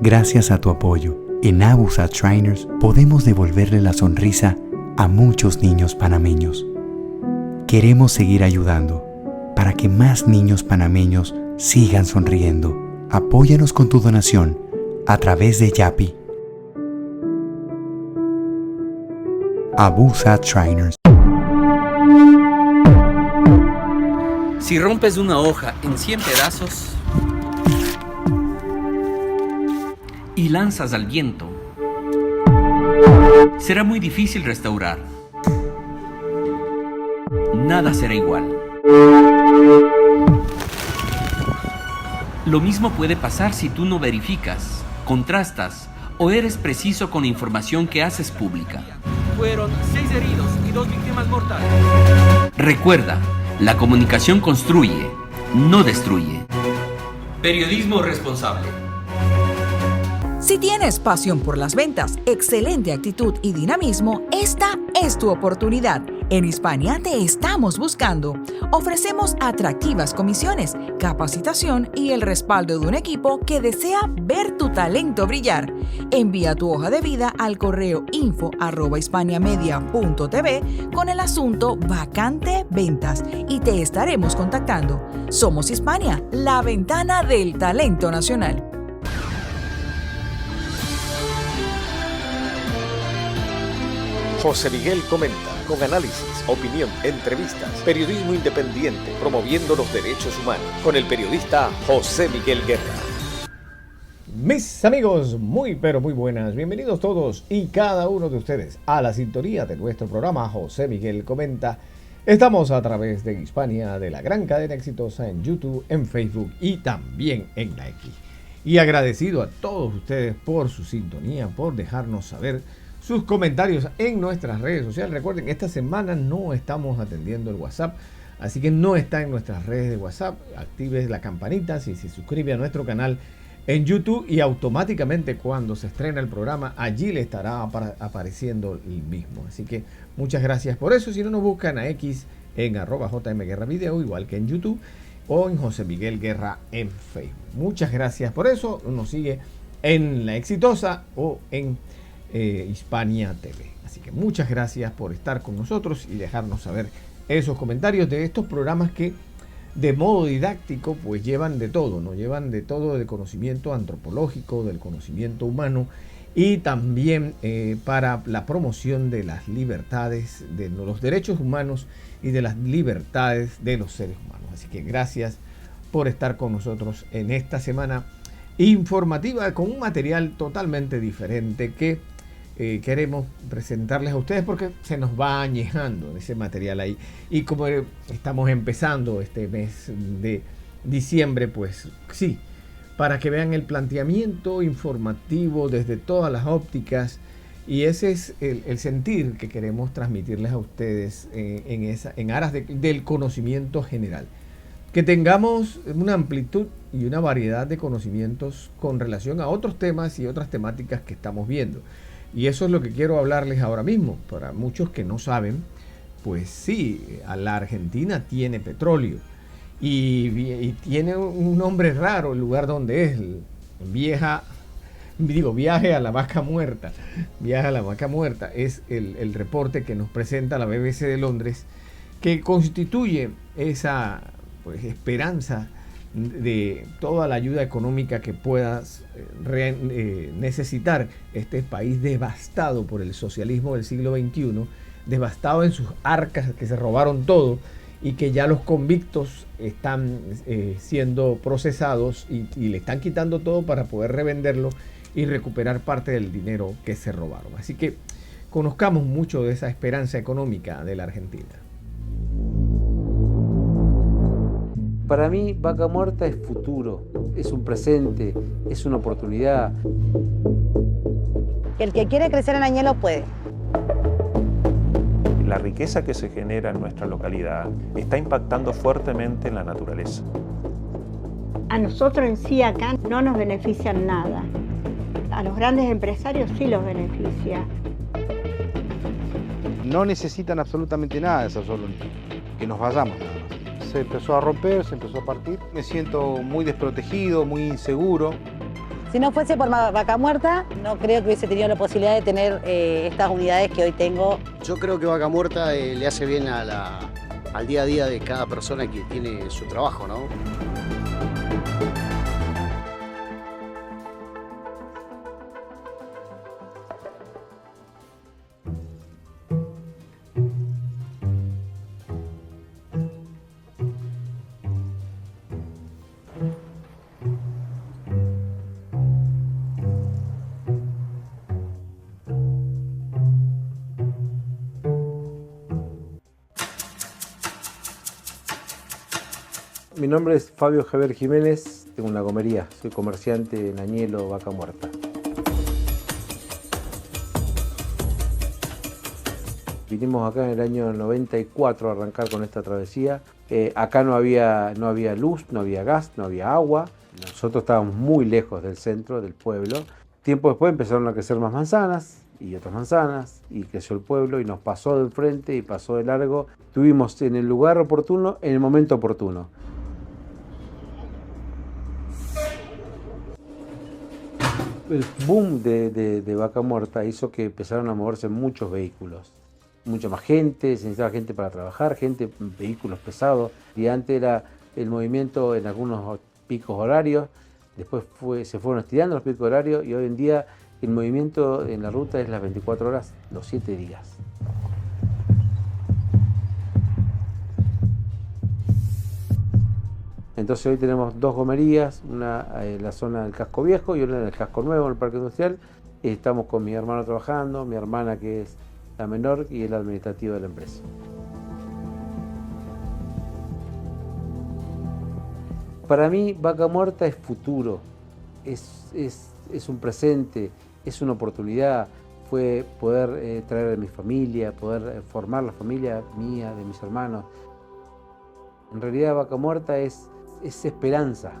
Gracias a tu apoyo, en Abusat Shriners podemos devolverle la sonrisa a muchos niños panameños. Queremos seguir ayudando para que más niños panameños sigan sonriendo. Apóyanos con tu donación a través de Yapi. Abusat Shriners. Si rompes una hoja en 100 pedazos y lanzas al viento, será muy difícil restaurar. Nada será igual. Lo mismo puede pasar si tú no verificas, contrastas o eres preciso con la información que haces pública. Fueron 6 heridos y 2 víctimas mortales. Recuerda, la comunicación construye, no destruye. Periodismo responsable. Si tienes pasión por las ventas, excelente actitud y dinamismo, esta es tu oportunidad. En Hispania te estamos buscando. Ofrecemos atractivas comisiones, capacitación y el respaldo de un equipo que desea ver tu talento brillar. Envía tu hoja de vida al correo info@hispaniamedia.tv con el asunto vacante ventas y te estaremos contactando. Somos Hispania, la ventana del talento nacional. José Miguel comenta, con análisis, opinión, entrevistas, periodismo independiente, promoviendo los derechos humanos, con el periodista José Miguel Guerra. Mis amigos, muy pero muy buenas, bienvenidos todos y cada uno de ustedes a la sintonía de nuestro programa José Miguel Comenta. Estamos a través de Hispania, de la gran cadena exitosa en YouTube, en Facebook y también en la X. Y agradecido a todos ustedes por su sintonía, por dejarnos saber sus comentarios en nuestras redes sociales. Recuerden, esta semana no estamos atendiendo el WhatsApp, así que no está en nuestras redes de WhatsApp. Active la campanita si se suscribe a nuestro canal en YouTube y automáticamente cuando se estrena el programa allí le estará apareciendo el mismo. Así que muchas gracias por eso. Si no, nos buscan a X en @JMGuerraVideo, igual que en YouTube, o en José Miguel Guerra en Facebook. Muchas gracias por eso. Nos sigue en La Exitosa o en Hispania TV. Así que muchas gracias por estar con nosotros y dejarnos saber esos comentarios de estos programas que de modo didáctico pues llevan de todo, ¿no? Llevan de todo, del conocimiento antropológico, del conocimiento humano y también para la promoción de las libertades, de los derechos humanos y de las libertades de los seres humanos. Así que gracias por estar con nosotros en esta semana informativa con un material totalmente diferente que queremos presentarles a ustedes porque se nos va añejando ese material ahí. Y como estamos empezando este mes de diciembre, pues sí, para que vean el planteamiento informativo desde todas las ópticas. Y ese es el sentir que queremos transmitirles a ustedes en aras del conocimiento general. Que tengamos una amplitud y una variedad de conocimientos con relación a otros temas y otras temáticas que estamos viendo. Y eso es lo que quiero hablarles ahora mismo. Para muchos que no saben, pues sí, la Argentina tiene petróleo y tiene un nombre raro el lugar donde es. Viaje a la vaca muerta. Viaje a la vaca muerta es el reporte que nos presenta la BBC de Londres, que constituye esa pues esperanza de toda la ayuda económica que puedas necesitar este país devastado por el socialismo del siglo XXI, devastado en sus arcas que se robaron todo y que ya los convictos están siendo procesados y le están quitando todo para poder revenderlo y recuperar parte del dinero que se robaron. Así que conozcamos mucho de esa esperanza económica de la Argentina. Para mí, Vaca Muerta es futuro, es un presente, es una oportunidad. El que quiere crecer en Añelo puede. La riqueza que se genera en nuestra localidad está impactando fuertemente en la naturaleza. A nosotros en sí acá no nos benefician nada. A los grandes empresarios sí los beneficia. No necesitan absolutamente nada de eso, solo que nos vayamos. Se empezó a romper, se empezó a partir. Me siento muy desprotegido, muy inseguro. Si no fuese por Vaca Muerta, no creo que hubiese tenido la posibilidad de tener estas unidades que hoy tengo. Yo creo que Vaca Muerta le hace bien al día a día de cada persona que tiene su trabajo, ¿no? Mi nombre es Fabio Javier Jiménez, tengo una gomería, soy comerciante en Añelo, Vaca Muerta. Vinimos acá en el año 94 a arrancar con esta travesía. Acá no había luz, no había gas, no había agua. Nosotros estábamos muy lejos del centro, del pueblo. Tiempo después empezaron a crecer más manzanas y otras manzanas y creció el pueblo y nos pasó de frente y pasó de largo. Estuvimos en el lugar oportuno, en el momento oportuno. El boom de Vaca Muerta hizo que empezaron a moverse muchos vehículos. Mucha más gente, se necesitaba gente para trabajar, vehículos pesados. Y antes era el movimiento en algunos picos horarios, después se fueron estirando los picos horarios y hoy en día el movimiento en la ruta es las 24 horas, los 7 días. Entonces hoy tenemos dos gomerías, una en la zona del casco viejo y una en el casco nuevo, en el parque industrial. Estamos con mi hermano trabajando, mi hermana que es la menor y el administrativo de la empresa. Para mí Vaca Muerta es futuro, es un presente, es una oportunidad. Fue poder traer a mi familia, poder formar la familia mía, de mis hermanos. En realidad Vaca Muerta es esperanza.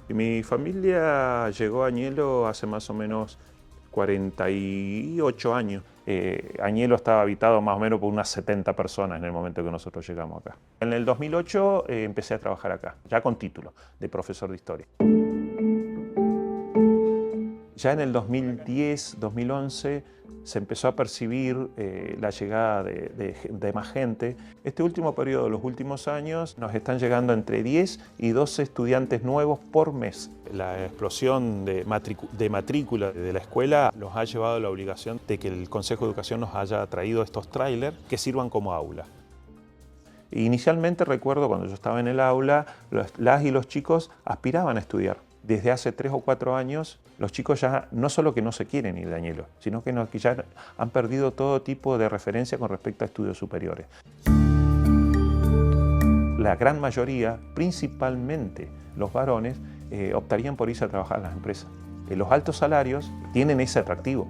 Mi familia llegó a Añelo hace más o menos 48 años. Añelo estaba habitado más o menos por unas 70 personas en el momento que nosotros llegamos acá. En el 2008 empecé a trabajar acá, ya con título de profesor de historia. Ya en el 2010, 2011 se empezó a percibir la llegada de más gente. Este último periodo, los últimos años, nos están llegando entre 10 y 12 estudiantes nuevos por mes. La explosión de matrícula de la escuela nos ha llevado a la obligación de que el Consejo de Educación nos haya traído estos tráilers que sirvan como aula. Inicialmente recuerdo cuando yo estaba en el aula, las y los chicos aspiraban a estudiar. Desde hace 3 o 4 años, los chicos ya no solo que no se quieren ir de Añelo, sino que ya han perdido todo tipo de referencia con respecto a estudios superiores. La gran mayoría, principalmente los varones, optarían por irse a trabajar a las empresas. Los altos salarios tienen ese atractivo.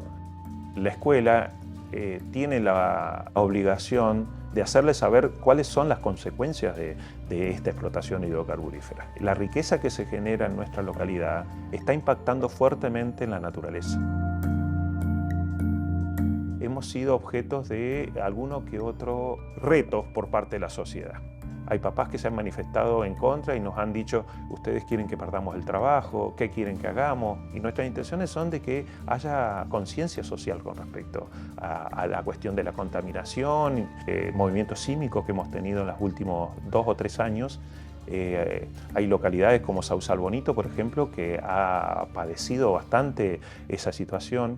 La escuela tiene la obligación de hacerles saber cuáles son las consecuencias de esta explotación hidrocarburífera. La riqueza que se genera en nuestra localidad está impactando fuertemente en la naturaleza. Hemos sido objetos de alguno que otro retos por parte de la sociedad. Hay papás que se han manifestado en contra y nos han dicho, ustedes quieren que perdamos el trabajo, ¿qué quieren que hagamos? Y nuestras intenciones son de que haya conciencia social con respecto a la cuestión de la contaminación, movimientos sísmicos que hemos tenido en los últimos 2 o 3 años. Hay localidades como Sausal Bonito, por ejemplo, que ha padecido bastante esa situación.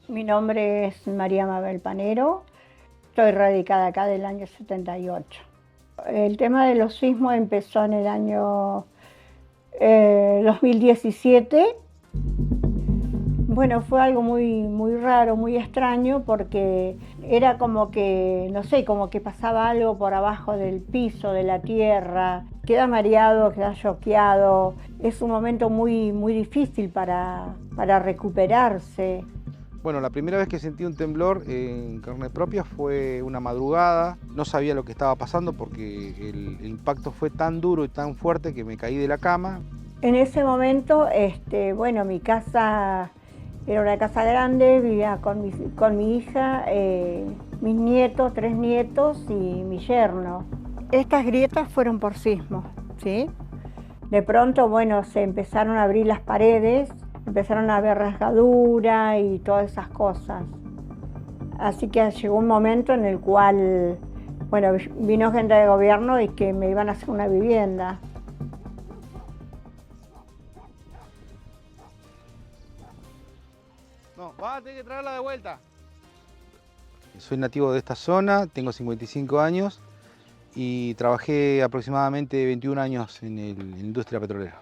Mi nombre es María Mabel Panero, estoy radicada acá del año 78. El tema de los sismos empezó en el año 2017. Bueno, fue algo muy raro, muy extraño, porque era como que, no sé, como que pasaba algo por abajo del piso, de la tierra. Queda mareado, queda choqueado. Es un momento muy difícil para recuperarse. Bueno, la primera vez que sentí un temblor en carne propia fue una madrugada. No sabía lo que estaba pasando porque el impacto fue tan duro y tan fuerte que me caí de la cama. En ese momento, bueno, mi casa era una casa grande, vivía con mi hija, mis nietos, 3 nietos y mi yerno. Estas grietas fueron por sismo, ¿sí? De pronto, bueno, se empezaron a abrir las paredes, empezaron a haber rasgadura y todas esas cosas. Así que llegó un momento en el cual, bueno, vino gente de gobierno y que me iban a hacer una vivienda. No, vas a tener que traerla de vuelta. Soy nativo de esta zona, tengo 55 años y trabajé aproximadamente 21 años en la industria petrolera.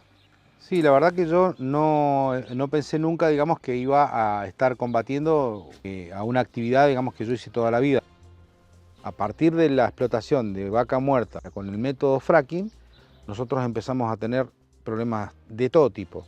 Sí, la verdad que yo no pensé nunca, digamos, que iba a estar combatiendo a una actividad, digamos, que yo hice toda la vida. A partir de la explotación de vaca muerta con el método fracking, nosotros empezamos a tener problemas de todo tipo.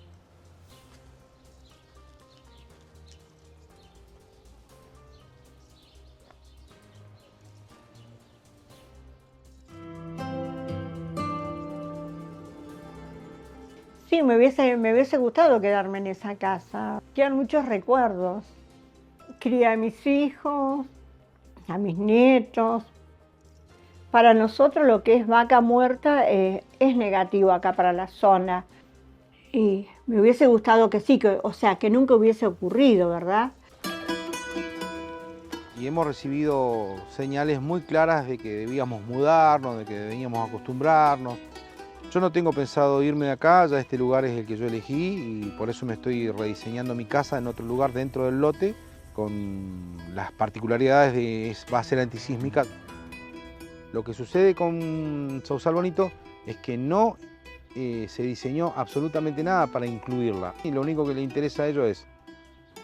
Sí, me hubiese gustado quedarme en esa casa. Quedan muchos recuerdos. Crié a mis hijos, a mis nietos. Para nosotros lo que es vaca muerta es negativo acá para la zona. Y me hubiese gustado que sí, que nunca hubiese ocurrido, ¿verdad? Y hemos recibido señales muy claras de que debíamos mudarnos, de que debíamos acostumbrarnos. Yo no tengo pensado irme de acá, ya este lugar es el que yo elegí y por eso me estoy rediseñando mi casa en otro lugar dentro del lote con las particularidades de va a ser antisísmica. Lo que sucede con Sausal Bonito es que no se diseñó absolutamente nada para incluirla y lo único que le interesa a ellos es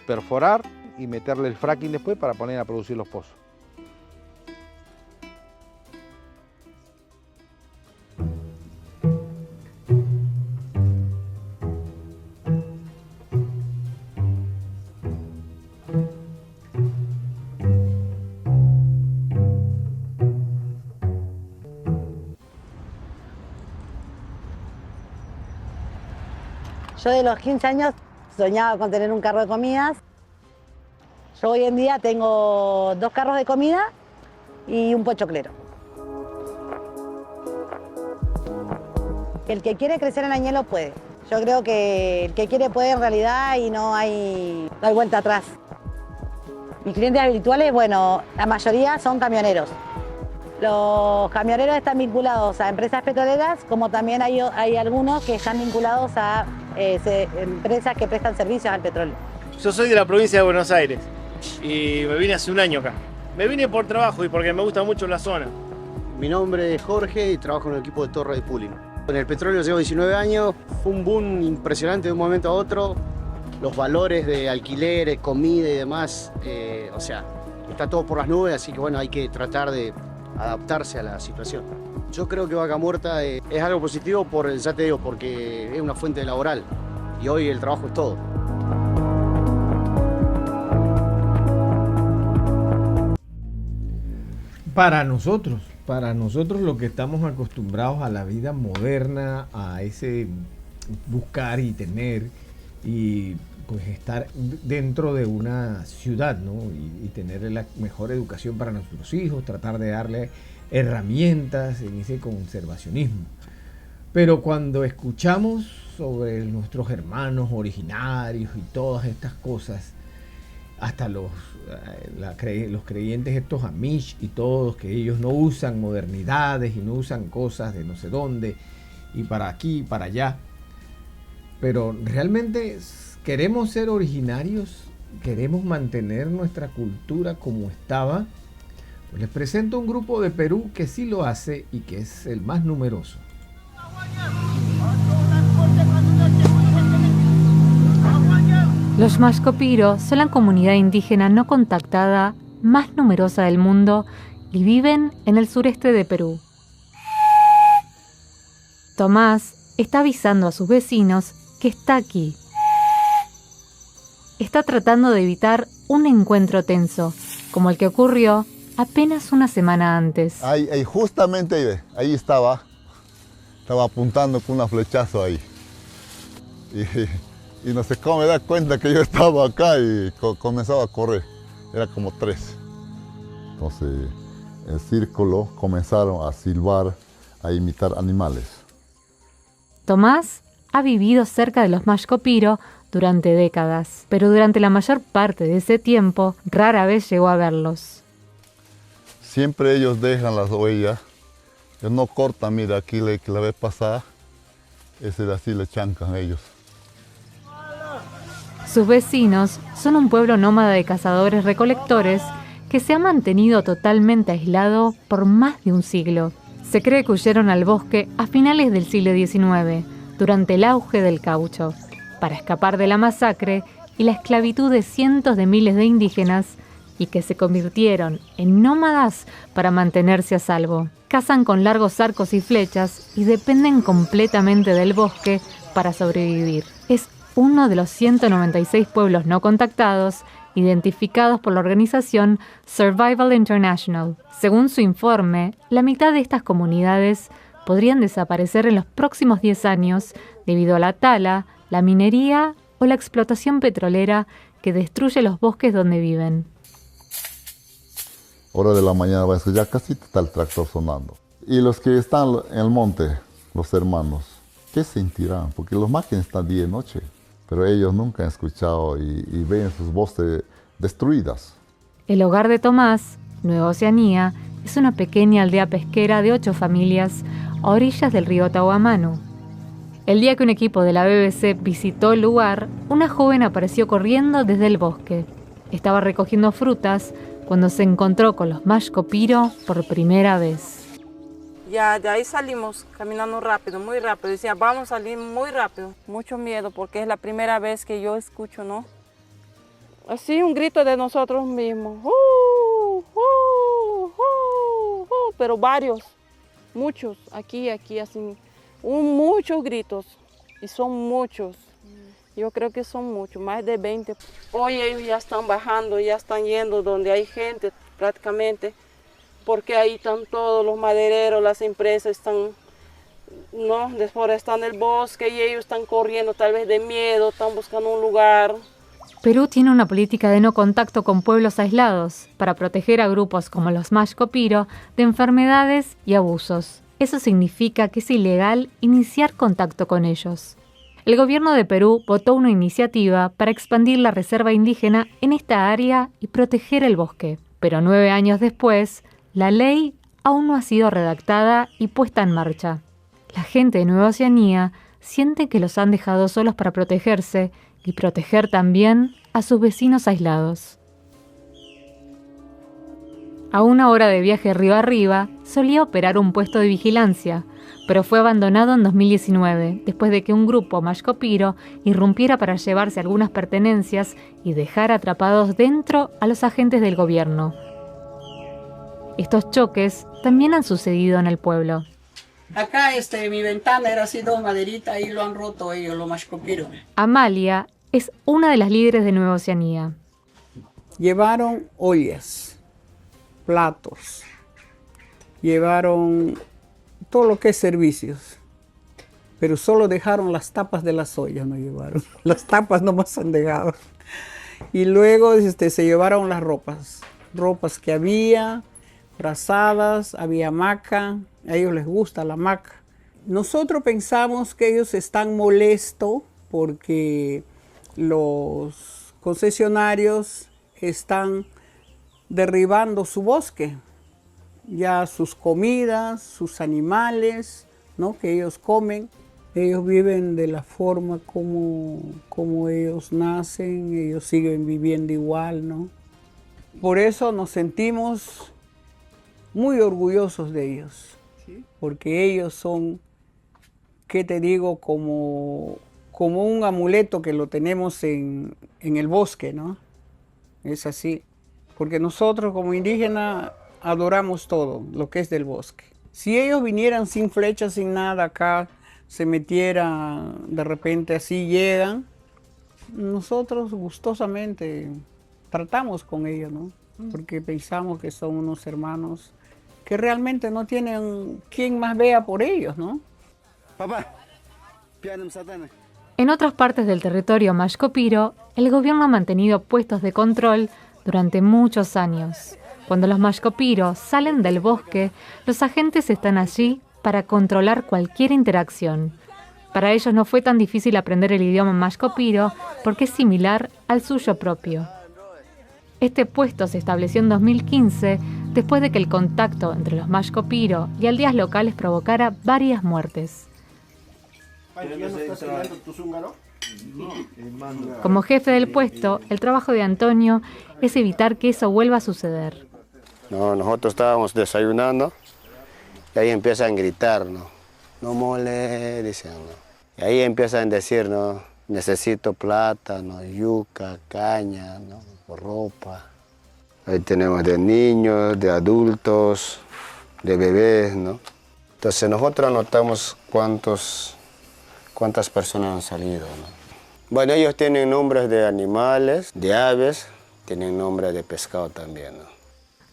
perforar y meterle el fracking después para poner a producir los pozos. Yo de los 15 años soñaba con tener un carro de comidas. Yo hoy en día tengo 2 carros de comida y un pochoclero. El que quiere crecer en Añelo puede. Yo creo que el que quiere puede en realidad y no hay vuelta atrás. Mis clientes habituales, bueno, la mayoría son camioneros. Los camioneros están vinculados a empresas petroleras, como también hay algunos que están vinculados a empresas que prestan servicios al petróleo. Yo soy de la provincia de Buenos Aires y me vine hace un año acá. Me vine por trabajo y porque me gusta mucho la zona. Mi nombre es Jorge y trabajo en el equipo de torre de pooling. En el petróleo llevo 19 años, fue un boom impresionante de un momento a otro. Los valores de alquileres, comida y demás, está todo por las nubes, así que bueno, hay que tratar de adaptarse a la situación. Yo creo que Vaca Muerta es algo positivo ya te digo, porque es una fuente laboral y hoy el trabajo es todo. Para nosotros los que estamos acostumbrados a la vida moderna, a ese buscar y tener y pues estar dentro de una ciudad, ¿no? Y tener la mejor educación para nuestros hijos, tratar de darle herramientas en ese conservacionismo. Pero cuando escuchamos sobre nuestros hermanos originarios y todas estas cosas, hasta los creyentes estos Amish y todos, que ellos no usan modernidades y no usan cosas de no sé dónde y para aquí y para allá, pero realmente queremos ser originarios, queremos mantener nuestra cultura como estaba. Pues les presento un grupo de Perú que sí lo hace y que es el más numeroso. Los Maxcopiro son la comunidad indígena no contactada más numerosa del mundo y viven en el sureste de Perú. Tomás está avisando a sus vecinos que está aquí. Está tratando de evitar un encuentro tenso, como el que ocurrió apenas una semana antes. Ahí justamente ahí estaba apuntando con un flechazo ahí. Y no sé cómo me da cuenta que yo estaba acá y comenzaba a correr. Era como 3. Entonces, el círculo comenzaron a silbar, a imitar animales. Tomás ha vivido cerca de los Maxcopiro durante décadas, pero durante la mayor parte de ese tiempo rara vez llegó a verlos. Siempre ellos dejan las huellas. Ellos no cortan, mira, aquí la vez pasada, ese de así le chancan a ellos. Sus vecinos son un pueblo nómada de cazadores-recolectores que se ha mantenido totalmente aislado por más de un siglo. Se cree que huyeron al bosque a finales del siglo XIX, durante el auge del caucho, para escapar de la masacre y la esclavitud de cientos de miles de indígenas y que se convirtieron en nómadas para mantenerse a salvo. Cazan con largos arcos y flechas y dependen completamente del bosque para sobrevivir. Es uno de los 196 pueblos no contactados identificados por la organización Survival International. Según su informe, la mitad de estas comunidades podrían desaparecer en los próximos 10 años debido a la tala, la minería o la explotación petrolera que destruye los bosques donde viven. Hora de la mañana va a escuchar, ya casi está el tractor sonando. Y los que están en el monte, los hermanos, ¿qué sentirán? Porque los máquinas están día y noche, pero ellos nunca han escuchado y ven sus voces destruidas. El hogar de Tomás, Nueva Oceanía, es una pequeña aldea pesquera de 8 familias a orillas del río Tauamanu. El día que un equipo de la BBC visitó el lugar, una joven apareció corriendo desde el bosque. Estaba recogiendo frutas cuando se encontró con los Maxcopiro por primera vez. Ya de ahí salimos caminando rápido, muy rápido. Decía, vamos a salir muy rápido. Mucho miedo porque es la primera vez que yo escucho, ¿no? Así un grito de nosotros mismos. Pero varios, muchos, aquí, así. Muchos gritos. Y son muchos. Yo creo que son muchos, más de 20. Hoy ellos ya están bajando, ya están yendo donde hay gente prácticamente. Porque ahí están todos los madereros, las empresas están desforestando el bosque y ellos están corriendo tal vez de miedo, están buscando un lugar. Perú tiene una política de no contacto con pueblos aislados para proteger a grupos como los Maxcopiro de enfermedades y abusos. Eso significa que es ilegal iniciar contacto con ellos. El gobierno de Perú votó una iniciativa para expandir la reserva indígena en esta área y proteger el bosque. Pero 9 años después, la ley aún no ha sido redactada y puesta en marcha. La gente de Nueva Oceanía siente que los han dejado solos para protegerse y proteger también a sus vecinos aislados. A 1 hora de viaje río arriba, solía operar un puesto de vigilancia, pero fue abandonado en 2019, después de que un grupo Maxcopiro irrumpiera para llevarse algunas pertenencias y dejar atrapados dentro a los agentes del gobierno. Estos choques también han sucedido en el pueblo. Acá mi ventana era así 2 maderitas y lo han roto ellos, los Maxcopiro. Amalia es una de las líderes de Nueva Oceanía. Llevaron ollas, platos, llevaron todo lo que es servicios, pero solo dejaron las tapas de las ollas, no llevaron. Las tapas nomás han dejado. Y luego se llevaron las ropas que había, brazadas, había hamaca, a ellos les gusta la hamaca. Nosotros pensamos que ellos están molestos porque los concesionarios están derribando su bosque, ya sus comidas, sus animales, ¿no?, que ellos comen. Ellos viven de la forma como ellos nacen, ellos siguen viviendo igual, ¿no? Por eso nos sentimos muy orgullosos de ellos, ¿sí?, porque ellos son, ¿qué te digo?, como como un amuleto que lo tenemos en el bosque, ¿no? Es así, porque nosotros como indígenas adoramos todo lo que es del bosque. Si ellos vinieran sin flechas, sin nada acá, se metieran de repente así, llegan, nosotros gustosamente tratamos con ellos, ¿no? Porque pensamos que son unos hermanos que realmente no tienen quien más vea por ellos, ¿no? Papá, En otras partes del territorio Mashco-Piro, el gobierno ha mantenido puestos de control durante muchos años. Cuando los Mashco-Piro salen del bosque, los agentes están allí para controlar cualquier interacción. Para ellos no fue tan difícil aprender el idioma Mashco-Piro porque es similar al suyo propio. Este puesto se estableció en 2015 después de que el contacto entre los Mashco-Piro y aldeas locales provocara varias muertes. Como jefe del puesto, el trabajo de Antonio es evitar que eso vuelva a suceder. No, nosotros estábamos desayunando y ahí empiezan a gritar, no mole, dicen, ¿no? Y ahí empiezan a decir, no, necesito plata, no, yuca, caña, no, ropa. Ahí tenemos de niños, de adultos, de bebés, ¿no? Entonces nosotros anotamos cuántas personas han salido, ¿no? Bueno, ellos tienen nombres de animales, de aves, tienen nombres de pescado también, ¿no?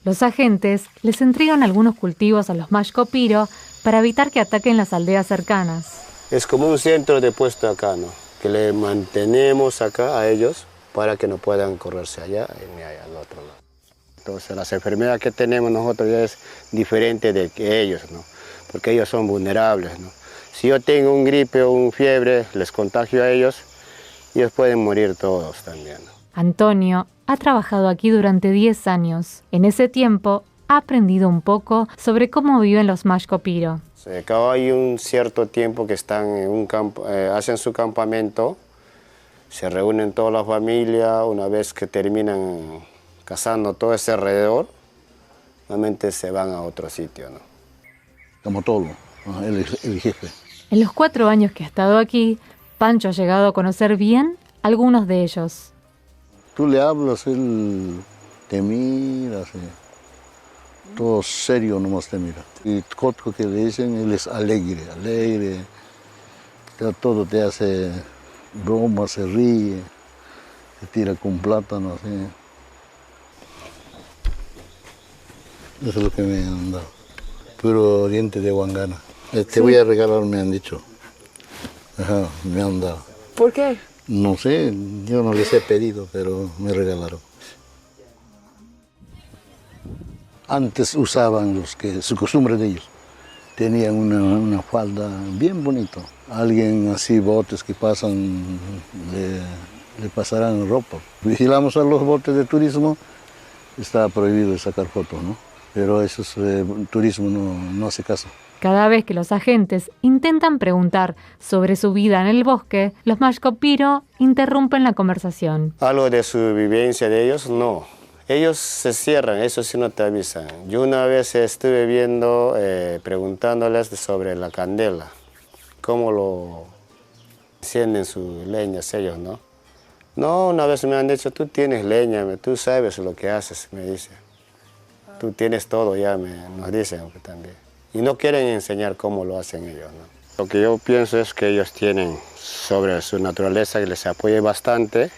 Los agentes les entregan algunos cultivos a los Mashco-Piro para evitar que ataquen las aldeas cercanas. Es como un centro de puesto acá, ¿no? Que le mantenemos acá a ellos para que no puedan correrse allá ni allá al otro lado. Entonces las enfermedades que tenemos nosotros ya es diferente de que ellos, ¿no? Porque ellos son vulnerables, ¿no? Si yo tengo un gripe o un fiebre, les contagio a ellos pueden morir todos también, ¿no? Antonio ha trabajado aquí durante 10 años. En ese tiempo ha aprendido un poco sobre cómo viven los Mashco-Piro. Acá hay un cierto tiempo que están en un campo, hacen su campamento, se reúnen toda la familia, una vez que terminan cazando todo ese alrededor, normalmente se van a otro sitio, ¿no? Como todo, el jefe. En los 4 años que ha estado aquí, Pancho ha llegado a conocer bien algunos de ellos. Tú le hablas, él te mira, así. Todo serio nomás te mira. Y todo lo que le dicen, él es alegre. Todo te hace broma, se ríe, te tira con plátano, así. Eso es lo que me han dado. Puro diente de guangana. Te voy a regalar, me han dicho. Ajá, me han dado. ¿Por qué? No sé, yo no les he pedido, pero me regalaron. Antes usaban su costumbre de ellos. Tenían una falda bien bonita. Alguien así, botes que pasan, le pasarán ropa. Vigilamos a los botes de turismo, está prohibido sacar fotos, ¿no? Pero eso es turismo, no hace caso. Cada vez que los agentes intentan preguntar sobre su vida en el bosque, los Mashco-Piro interrumpen la conversación. Algo de su vivencia de ellos, no. Ellos se cierran, eso sí no te avisan. Yo una vez estuve viendo, preguntándoles sobre la candela, cómo lo encienden sus leñas ellos, ¿no? No, una vez me han dicho, tú tienes leña, tú sabes lo que haces, me dice. Tú tienes todo ya, nos dicen también. Y no quieren enseñar cómo lo hacen ellos, ¿no? Lo que yo pienso es que ellos tienen sobre su naturaleza que les apoye bastante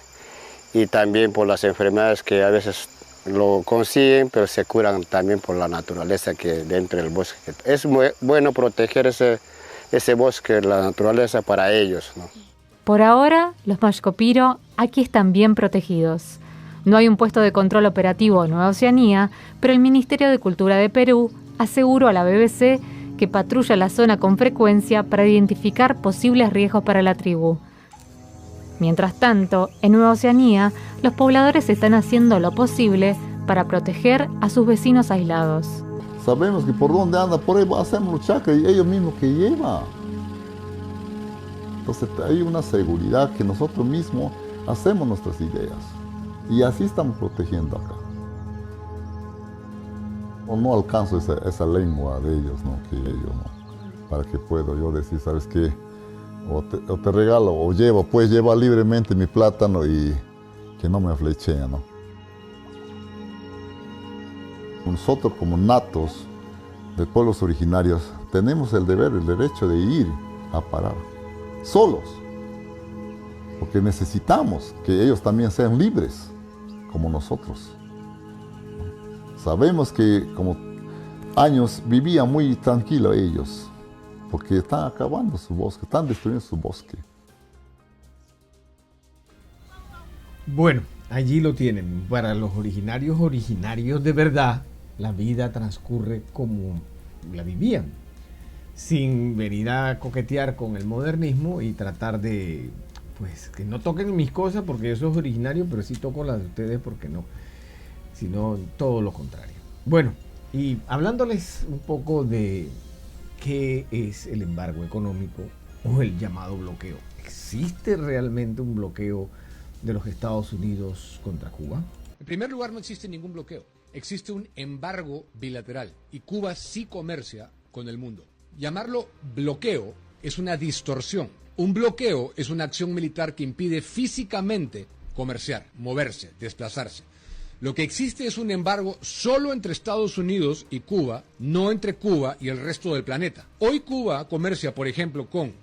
y también por las enfermedades que a veces lo consiguen, pero se curan también por la naturaleza que dentro del bosque. Es bueno proteger ese bosque, la naturaleza para ellos, ¿no? Por ahora, los Mashco-Piro aquí están bien protegidos. No hay un puesto de control operativo en Nueva Oceanía, pero el Ministerio de Cultura de Perú aseguró a la BBC que patrulla la zona con frecuencia para identificar posibles riesgos para la tribu. Mientras tanto, en Nueva Oceanía, los pobladores están haciendo lo posible para proteger a sus vecinos aislados. Sabemos que por donde anda, por ahí hacemos los chacras y ellos mismos que llevan. Entonces hay una seguridad que nosotros mismos hacemos nuestras ideas. Y así estamos protegiendo acá. No alcanzo esa lengua de ellos, ¿no? Que ellos, ¿no? Para que pueda yo decir, ¿sabes qué? o te regalo, o llevo, puedes llevar libremente mi plátano y que no me flecheen, ¿no? Nosotros como natos de pueblos originarios tenemos el deber, el derecho de ir a parar, solos, porque necesitamos que ellos también sean libres, como nosotros. Sabemos que como años vivían muy tranquilos ellos, porque están acabando su bosque, están destruyendo su bosque. Bueno, allí lo tienen. Para los originarios de verdad, la vida transcurre como la vivían, sin venir a coquetear con el modernismo y tratar de, pues, que no toquen mis cosas porque yo soy originario, pero sí toco las de ustedes porque no, sino todo lo contrario. Bueno, y hablándoles un poco de qué es el embargo económico o el llamado bloqueo. ¿Existe realmente un bloqueo de los Estados Unidos contra Cuba? En primer lugar, no existe ningún bloqueo. Existe un embargo bilateral y Cuba sí comercia con el mundo. Llamarlo bloqueo es una distorsión. Un bloqueo es una acción militar que impide físicamente comerciar, moverse, desplazarse. Lo que existe es un embargo solo entre Estados Unidos y Cuba, no entre Cuba y el resto del planeta. Hoy Cuba comercia, por ejemplo, con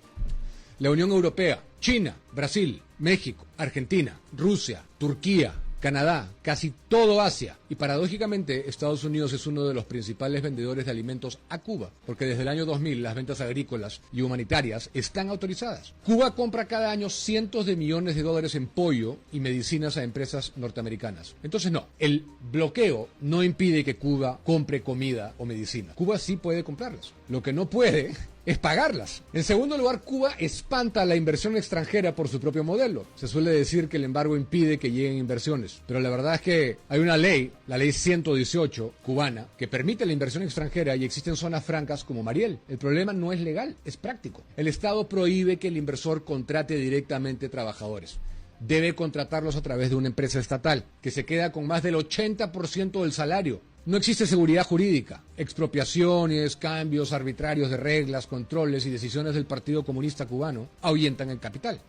la Unión Europea, China, Brasil, México, Argentina, Rusia, Turquía, Canadá, casi todo Asia. Y paradójicamente, Estados Unidos es uno de los principales vendedores de alimentos a Cuba, porque desde el año 2000 las ventas agrícolas y humanitarias están autorizadas. Cuba compra cada año cientos de millones de dólares en pollo y medicinas a empresas norteamericanas. Entonces no, el bloqueo no impide que Cuba compre comida o medicina. Cuba sí puede comprarlas. Lo que no puede es pagarlas. En segundo lugar, Cuba espanta la inversión extranjera por su propio modelo. Se suele decir que el embargo impide que lleguen inversiones, pero la verdad es que hay una ley, la ley 118 cubana, que permite la inversión extranjera y existen zonas francas como Mariel. El problema no es legal, es práctico. El Estado prohíbe que el inversor contrate directamente trabajadores. Debe contratarlos a través de una empresa estatal, que se queda con más del 80% del salario. No existe seguridad jurídica. Expropiaciones, cambios arbitrarios de reglas, controles y decisiones del Partido Comunista Cubano ahuyentan el capital.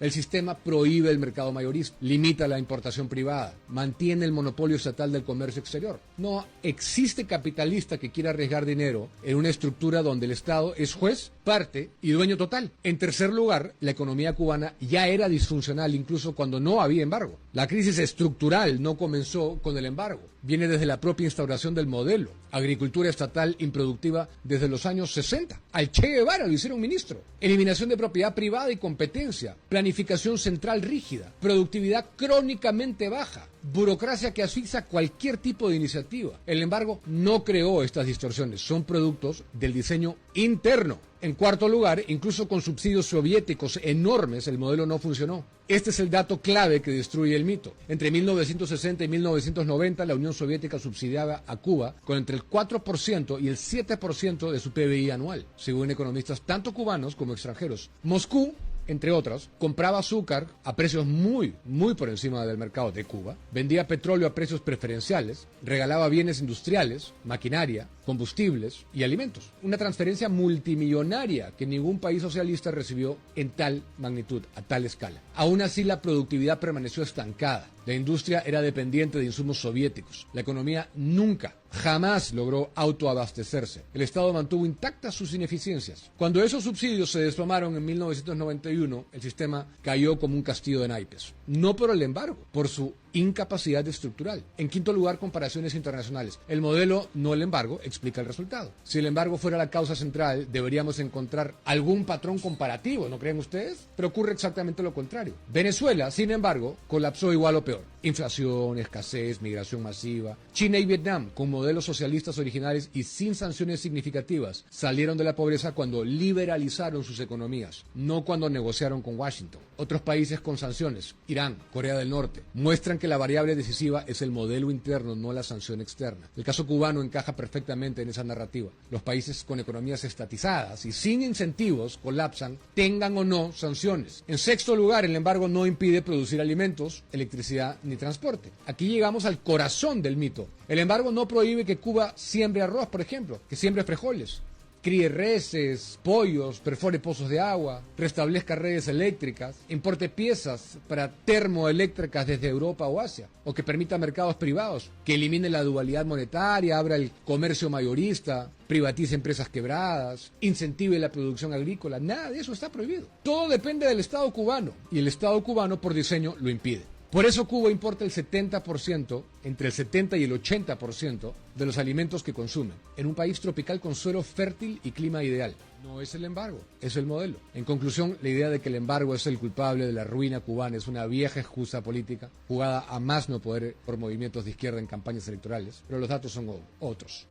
El sistema prohíbe el mercado mayorista, limita la importación privada, mantiene el monopolio estatal del comercio exterior. No existe capitalista que quiera arriesgar dinero en una estructura donde el Estado es juez, parte y dueño total. En tercer lugar, la economía cubana ya era disfuncional incluso cuando no había embargo. La crisis estructural no comenzó con el embargo. Viene desde la propia instauración del modelo. Agricultura estatal improductiva desde los años 60. Al Che Guevara lo hicieron ministro. Eliminación de propiedad privada y competencia. Planificación central rígida. Productividad crónicamente baja. Burocracia que asfixia cualquier tipo de iniciativa. El embargo no creó estas distorsiones. Son productos del diseño interno. En cuarto lugar, incluso con subsidios soviéticos enormes, el modelo no funcionó. Este es el dato clave que destruye el mito. Entre 1960 y 1990, la Unión Soviética subsidiaba a Cuba con entre el 4% y el 7% de su PBI anual, según economistas tanto cubanos como extranjeros. Moscú, entre otras, compraba azúcar a precios muy por encima del mercado de Cuba, vendía petróleo a precios preferenciales, regalaba bienes industriales, maquinaria, combustibles y alimentos. Una transferencia multimillonaria que ningún país socialista recibió en tal magnitud, a tal escala. Aún así, la productividad permaneció estancada. La industria era dependiente de insumos soviéticos. La economía nunca, jamás logró autoabastecerse. El Estado mantuvo intactas sus ineficiencias. Cuando esos subsidios se desplomaron en 1991, el sistema cayó como un castillo de naipes. No por el embargo, por su incapacidad estructural. En quinto lugar, comparaciones internacionales. El modelo, no el embargo, explica el resultado. Si el embargo fuera la causa central, deberíamos encontrar algún patrón comparativo, ¿no creen ustedes? Pero ocurre exactamente lo contrario. Venezuela, sin embargo, colapsó igual o peor. Inflación, escasez, migración masiva. China y Vietnam, con modelos socialistas originales y sin sanciones significativas, salieron de la pobreza cuando liberalizaron sus economías, no cuando negociaron con Washington. Otros países con sanciones, Irán, Corea del Norte, muestran que la variable decisiva es el modelo interno, no la sanción externa. El caso cubano encaja perfectamente en esa narrativa. Los países con economías estatizadas y sin incentivos colapsan, tengan o no sanciones. En sexto lugar, el embargo no impide producir alimentos, electricidad ni transporte. Aquí llegamos al corazón del mito. El embargo no prohíbe que Cuba siembre arroz, por ejemplo, que siembre frijoles. críe reses, pollos, perfore pozos de agua, restablezca redes eléctricas, importe piezas para termoeléctricas desde Europa o Asia, o que permita mercados privados, que elimine la dualidad monetaria, abra el comercio mayorista, privatice empresas quebradas, incentive la producción agrícola. Nada de eso está prohibido. Todo depende del Estado cubano, y el Estado cubano por diseño lo impide. Por eso Cuba importa el 70%, entre el 70 y el 80% de los alimentos que consumen, en un país tropical con suelo fértil y clima ideal. No es el embargo, es el modelo. En conclusión, la idea de que el embargo es el culpable de la ruina cubana es una vieja excusa política, jugada a más no poder por movimientos de izquierda en campañas electorales, pero los datos son otros.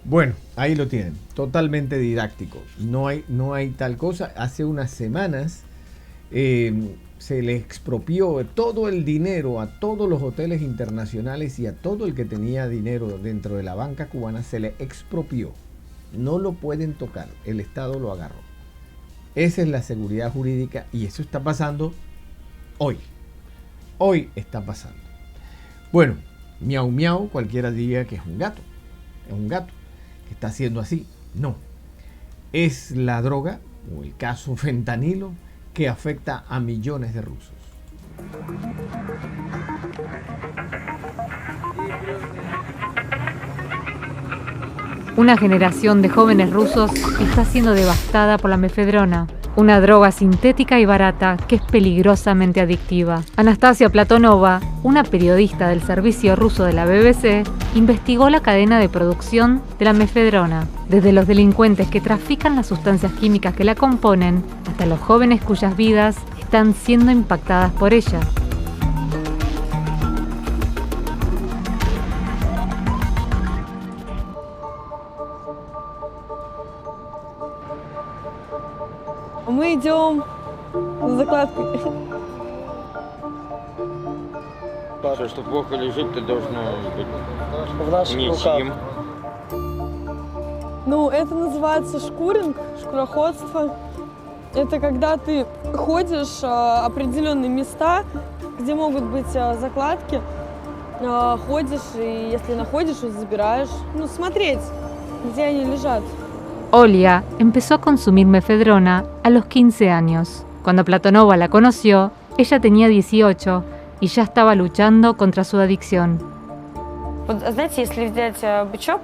Bueno, ahí lo tienen, totalmente didáctico. No hay tal cosa. Hace unas semanas se le expropió todo el dinero a todos los hoteles internacionales y a todo el que tenía dinero dentro de la banca cubana, se le expropió. No lo pueden tocar, el Estado lo agarró. Esa es la seguridad jurídica y eso está pasando hoy. Hoy está pasando. Bueno, miau miau, cualquiera diría que es un gato. Es un gato que está haciendo así. No. Es la droga o el caso fentanilo que afecta a millones de rusos. Una generación de jóvenes rusos está siendo devastada por la mefedrona, una droga sintética y barata que es peligrosamente adictiva. Anastasia Platonova, una periodista del servicio ruso de la BBC, investigó la cadena de producción de la mefedrona, desde los delincuentes que trafican las sustancias químicas que la componen, hasta los jóvenes cuyas vidas están siendo impactadas por ella. Мы идем за закладкой. Все, что плохо лежит, ты должно быть в наших ничьим. Ну, это называется шкуринг, шкуроходство. Это когда ты ходишь в определенные места, где могут быть закладки, ходишь и если находишь, забираешь. Ну, смотреть, где они лежат. Olia empezó a consumir mefedrona a los 15 años. Cuando Platonova la conoció, ella tenía 18 y ya estaba luchando contra su adicción. Вот, знаете, если взять бычок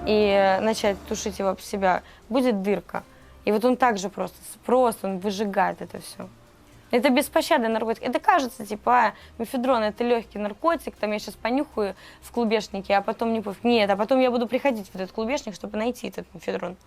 и начать тушить его об себя, будет дырка. И вот он также просто он выжигает это все. Это беспощадный наркотик. Это кажется, типа, мефедрон, это легкий наркотик, там я сейчас понюхаю в клубешнике, а потом не пофиг. Нет, а потом я буду приходить в этот клубешник, чтобы найти этот мефедрон.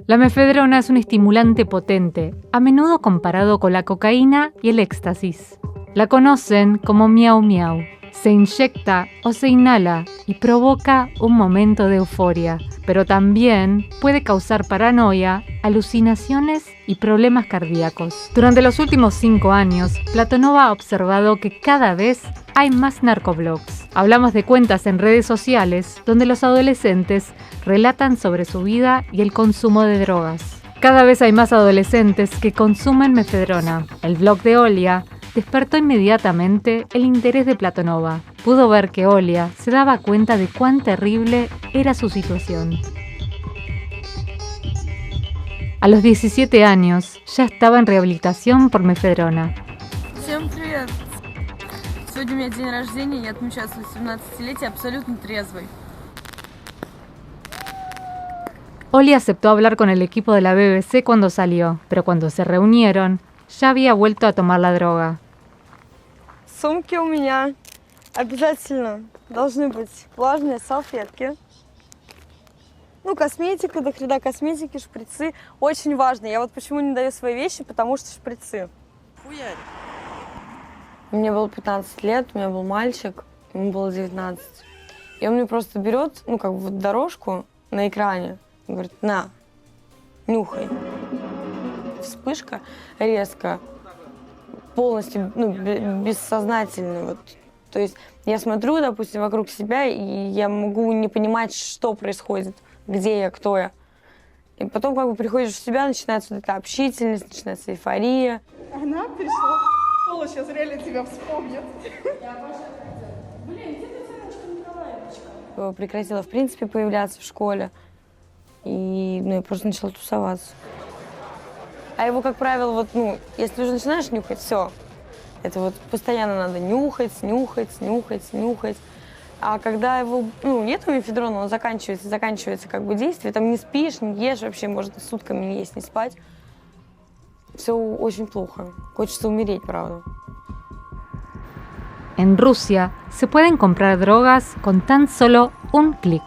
La mefedrona es un estimulante potente, a menudo comparado con la cocaína y el éxtasis. La conocen como miau miau. Se inyecta o se inhala y provoca un momento de euforia, pero también puede causar paranoia, alucinaciones y problemas cardíacos. Durante los últimos 5 años, Platonova ha observado que cada vez hay más narcoblogs. Hablamos de cuentas en redes sociales donde los adolescentes relatan sobre su vida y el consumo de drogas. Cada vez hay más adolescentes que consumen mefedrona. El blog de Olia despertó inmediatamente el interés de Platonova. Pudo ver que Olia se daba cuenta de cuán terrible era su situación. A los 17 años ya estaba en rehabilitación por mefedrona. Всем привет! Сегодня у меня день рождения, я отмечаю свое 17-летие абсолютно трезвой. Olia aceptó hablar con el equipo de la BBC cuando salió, pero cuando se reunieron, ya había vuelto a tomar la droga. В сумке у меня обязательно должны быть влажные салфетки. Ну, косметика, до хрена косметики, шприцы. Очень важно. Я вот почему не даю свои вещи, потому что шприцы. Хуярь. Мне было 15 лет, у меня был мальчик, ему было 19. И он мне просто берет, ну, как бы вот дорожку на экране, и говорит, на, нюхай. Вспышка резко, полностью, ну, бессознательно. Вот. То есть я смотрю, допустим, вокруг себя, и я могу не понимать, что происходит, где я, кто я. И потом, как бы, приходишь в себя, начинается вот эта общительность, начинается эйфория. Она пришла. Ола сейчас реально тебя вспомнит. Прекратила, в принципе, появляться в школе. И я просто начала тусоваться. А его, как правило, если уже начинаешь нюхать, все. Это постоянно надо нюхать. А когда его, нет мефедрона, он заканчивается как бы действие, там не спишь, не ешь, вообще можно сутками не есть, не спать. Все очень плохо. Хочется умереть, правда. En Rusia se pueden comprar drogas con tan solo un clic.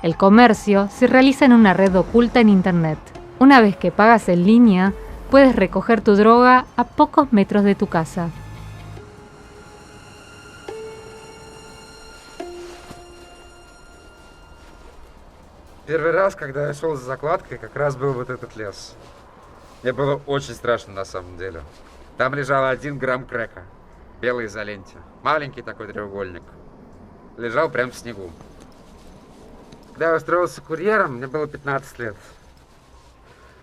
El comercio se realiza en una red oculta en Internet. Una vez que pagas en línea, puedes recoger tu droga a pocos metros de tu casa. Первый раз, когда я шел за закладкой, как раз был вот этот лес. Мне было очень страшно на самом деле. Там лежал 1 грамм крека, белой изоленте. Маленький такой треугольник. Лежал прямо в снегу. Когда я устроился курьером, мне было 15 лет.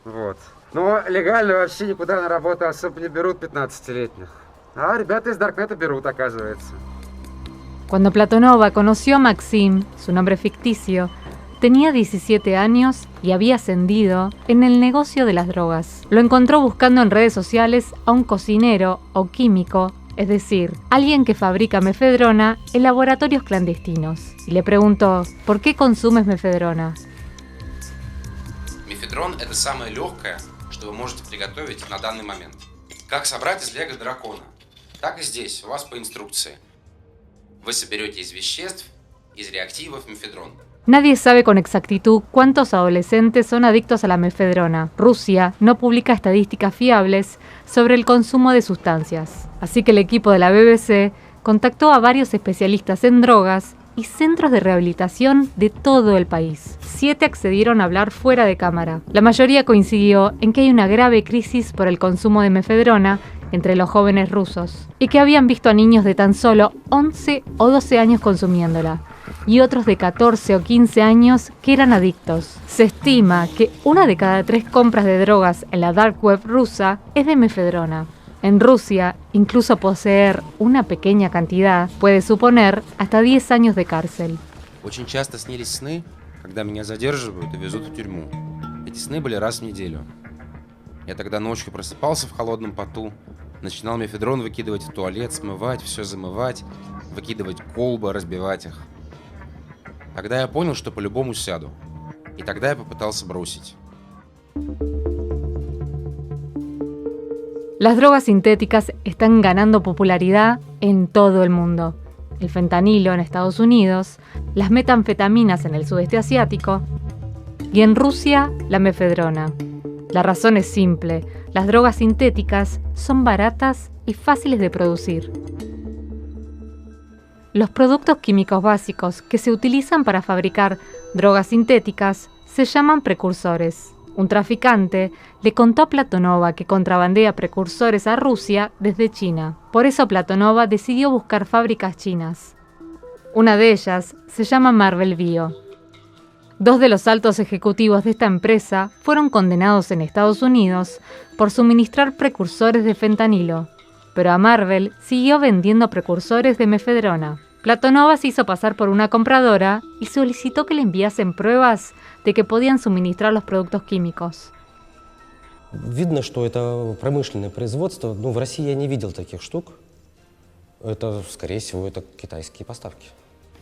Вот. Но легально вообще никуда на работу особо не берут 15-летних. А ребята из Даркнета берут, оказывается. Cuando Platonova conoció a Maxim, su nombre ficticio, tenía 17 años y había ascendido en el negocio de las drogas. Lo encontró buscando en redes sociales a un cocinero o químico, es decir, alguien que fabrica mefedrona en laboratorios clandestinos. Y le preguntó, ¿por qué consumes mefedrona? Мефедрон – это самое легкое, что вы можете приготовить на данный момент. Как собрать из лего дракона? Так и здесь, у вас по инструкции. Вы соберете из веществ, из реактивов мефедрон. Nadie sabe con exactitud cuántos adolescentes son adictos a la mefedrona. Rusia no publica estadísticas fiables sobre el consumo de sustancias. Así que el equipo de la BBC contactó a varios especialistas en drogas y centros de rehabilitación de todo el país. 7 accedieron a hablar fuera de cámara. La mayoría coincidió en que hay una grave crisis por el consumo de mefedrona entre los jóvenes rusos y que habían visto a niños de tan solo 11 o 12 años consumiéndola y otros de 14 o 15 años que eran adictos. Se estima que 1 de cada 3 compras de drogas en la dark web rusa es de mefedrona. En Rusia, incluso poseer una pequeña cantidad puede suponer hasta 10 años de cárcel. Очень часто снились сны, когда меня задерживают и везут в тюрьму. Эти сны были раз в неделю. Я тогда ночью просыпался в холодном поту, начинал мефедрон выкидывать в туалет, смывать, все замывать, выкидывать колбы, разбивать их. Тогда я понял, что по-любому сяду. И тогда я попытался бросить. Las drogas sintéticas están ganando popularidad en todo el mundo. El fentanilo en Estados Unidos, las metanfetaminas en el sudeste asiático y en Rusia la mefedrona. La razón es simple, las drogas sintéticas son baratas y fáciles de producir. Los productos químicos básicos que se utilizan para fabricar drogas sintéticas se llaman precursores. Un traficante le contó a Platonova que contrabandea precursores a Rusia desde China. Por eso Platonova decidió buscar fábricas chinas. Una de ellas se llama Marvel Bio. 2 de los altos ejecutivos de esta empresa fueron condenados en Estados Unidos por suministrar precursores de fentanilo, pero a Marvel siguió vendiendo precursores de mefedrona. Platonova se hizo pasar por una compradora y solicitó que le enviasen pruebas de que podían suministrar los productos químicos. Видно, что это промышленное производство. В России я не видел таких штук. Это, скорее всего, это китайские поставки.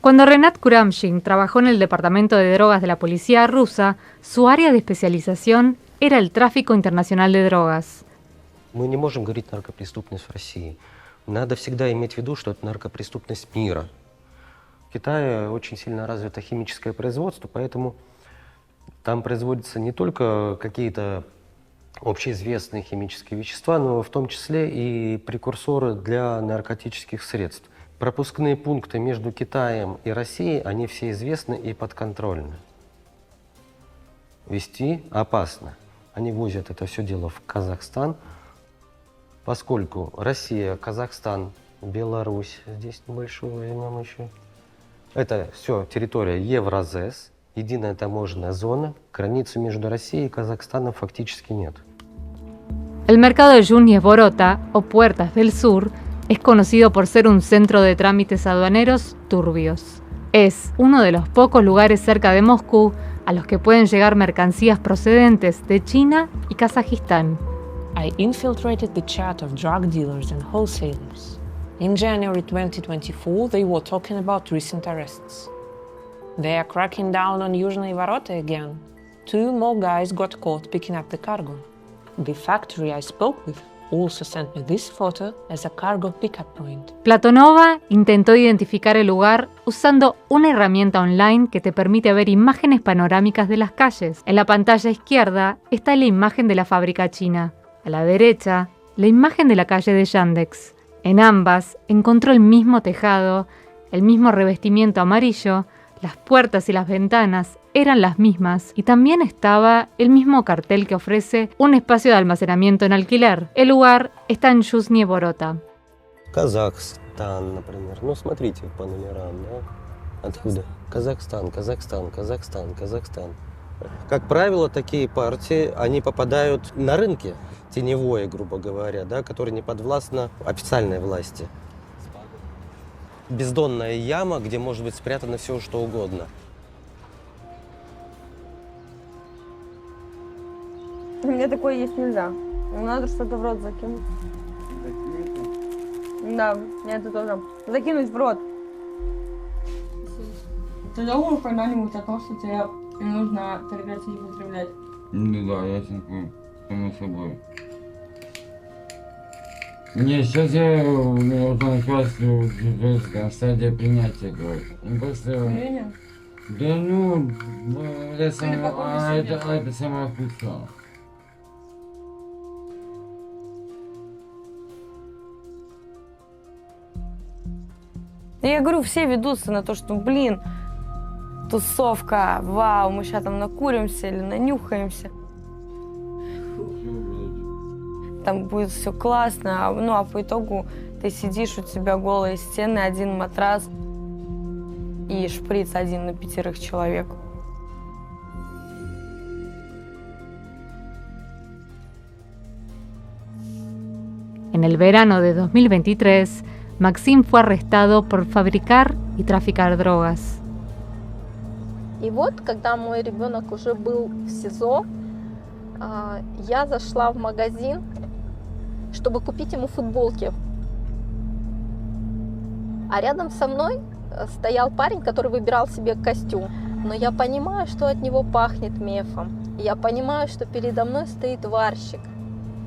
Cuando Renat Kuramshin trabajó en el departamento de drogas de la policía rusa, su área de especialización era el tráfico internacional de drogas. Мы не можем говорить наркопреступность в России. Надо всегда иметь в виду, что это наркопреступность мира. В Китае очень сильно развито химическое производство, поэтому там производятся не только какие-то общеизвестные химические вещества, но в том числе и прекурсоры для наркотических средств. Пропускные пункты между Китаем и Россией, они все известны и подконтрольны. Вести опасно. Они возят это все дело в Казахстан, поскольку Россия, Казахстан, Беларусь, здесь небольшую возьмем еще. Это все территория Евразес, единая таможенная зона, границы между Россией и Казахстаном фактически нет. El mercado de Yunus-Borota, o Puertas del Sur, es conocido por ser un centro de trámites aduaneros turbios. Es uno de los pocos lugares cerca de Moscú a los que pueden llegar mercancías procedentes de China y Kazajistán. I infiltrated the chat of drug dealers and wholesalers. In January 2024, they were talking about recent arrests. They are cracking down on Yuzhny Vorota again. 2 more guys got caught picking up the cargo. The factory I spoke with also sent me this photo as a cargo pickup point. Platonova intentó identificar el lugar usando una herramienta online que te permite ver imágenes panorámicas de las calles. En la pantalla izquierda está la imagen de la fábrica china. A la derecha, la imagen de la calle de Yandex. En ambas encontró el mismo tejado, el mismo revestimiento amarillo, las puertas y las ventanas eran las mismas y también estaba el mismo cartel que ofrece un espacio de almacenamiento en alquiler. El lugar está en Yuzhny Vorota. Казахстан, например. Ну, смотрите по номерам, да? Откуда? Казахстан, Казахстан, Казахстан, Казахстан. Как правило, такие партии, они попадают на рынке теневое, грубо говоря, да, которое не подвластно официальной власти. Бездонная яма, где может быть спрятано все, что угодно. У меня такое есть нельзя. Надо что-то в рот закинуть. Да, мне это тоже. Закинуть в рот. Ты думал когда-нибудь о том, что тебе нужно прекратить употреблять? Ну да, ясно, само собой. Не, сейчас я на стадии принятия, говорю. Просто... Принятие? Да ну, это самое вкусное. Я говорю, все ведутся на то, что, блин, тусовка, вау, мы сейчас там накуримся или нанюхаемся. Там будет все классно, а по итогу ты сидишь, у тебя голые стены, один матрас и шприц один на 5 человек. En el verano de 2023, Максим fue arrestado por fabricar y traficar drogas. И вот, когда мой ребенок уже был в СИЗО, я зашла в магазин, чтобы купить ему футболки. А рядом со мной стоял парень, который выбирал себе костюм. Но я понимаю, что от него пахнет мефом. Я понимаю, что передо мной стоит варщик.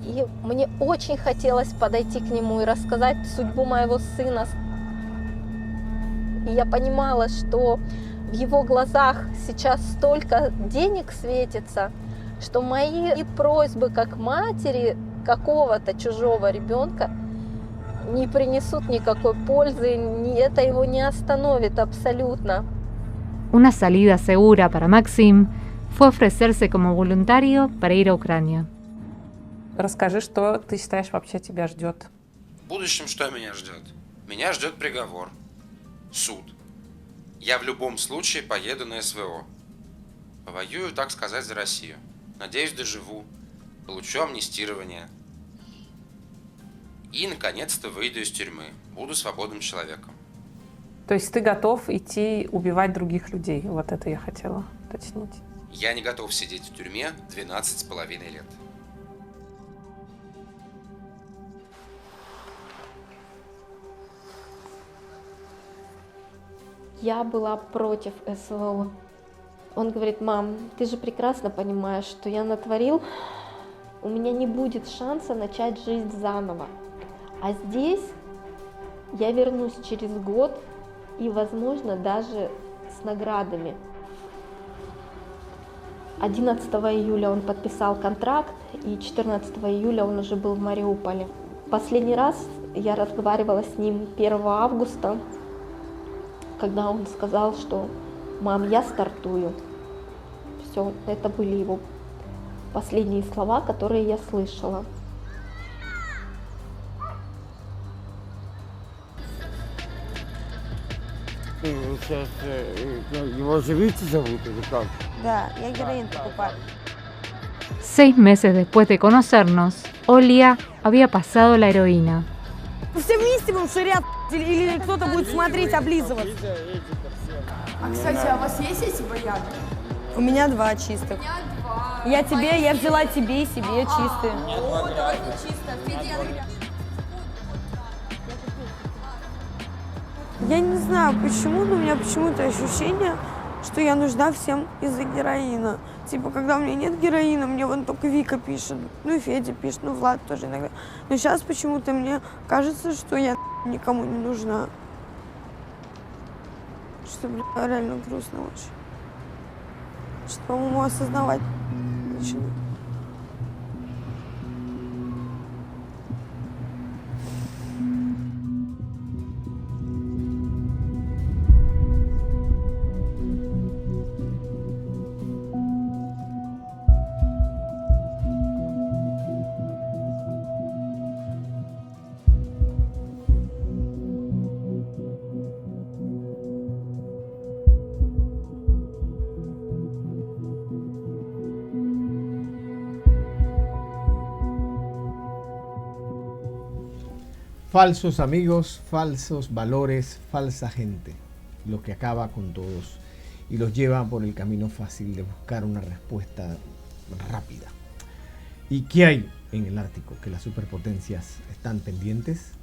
И мне очень хотелось подойти к нему и рассказать судьбу моего сына. И я понимала, что в его глазах сейчас столько денег светится, что мои просьбы как матери какого-то чужого ребенка не принесут никакой пользы, это его не остановит абсолютно. Una salida segura para Максим fue ofrecerse como voluntario para ir a Ucrania. Расскажи, что ты считаешь вообще тебя ждет? В будущем что меня ждет? Меня ждет приговор. Суд. Я в любом случае поеду на СВО. Повоюю, так сказать, за Россию. Надеюсь, доживу. Получу амнистирование. И, наконец-то, выйду из тюрьмы. Буду свободным человеком. То есть ты готов идти убивать других людей? Вот это я хотела уточнить. Я не готов сидеть в тюрьме 12,5 лет. Я была против СВО. Он говорит: мам, ты же прекрасно понимаешь, что я натворил. У меня не будет шанса начать жизнь заново. А здесь я вернусь через год и, возможно, даже с наградами. 11 июля он подписал контракт, и 14 июля он уже был в Мариуполе. Последний раз я разговаривала с ним 1 августа, когда он сказал, что «мам, я стартую». Все, это были его последние слова, которые я слышала. Сейчас его же Витя зовут или как? Да, я героин покупаю. 6 meses después de conocernos, Olia había pasado la heroína. Все вместе будем ширять, или кто-то будет смотреть, облизываться. А, кстати, а у вас есть эти баяны? У меня 2 чистых. Я взяла тебе и себе чистые. О, давайте чисто. Федя, Я не знаю почему, но у меня почему-то ощущение, что я нужна всем из-за героина. Типа, когда у меня нет героина, мне вон только Вика пишет, ну и Федя пишет, ну Влад тоже иногда. Но сейчас почему-то мне кажется, что я никому не нужна. Что, реально грустно очень. Что, по-моему, осознавать начинаю. Falsos amigos, falsos valores, falsa gente, lo que acaba con todos y los lleva por el camino fácil de buscar una respuesta rápida. ¿Y qué hay en el Ártico que las superpotencias están pendientes?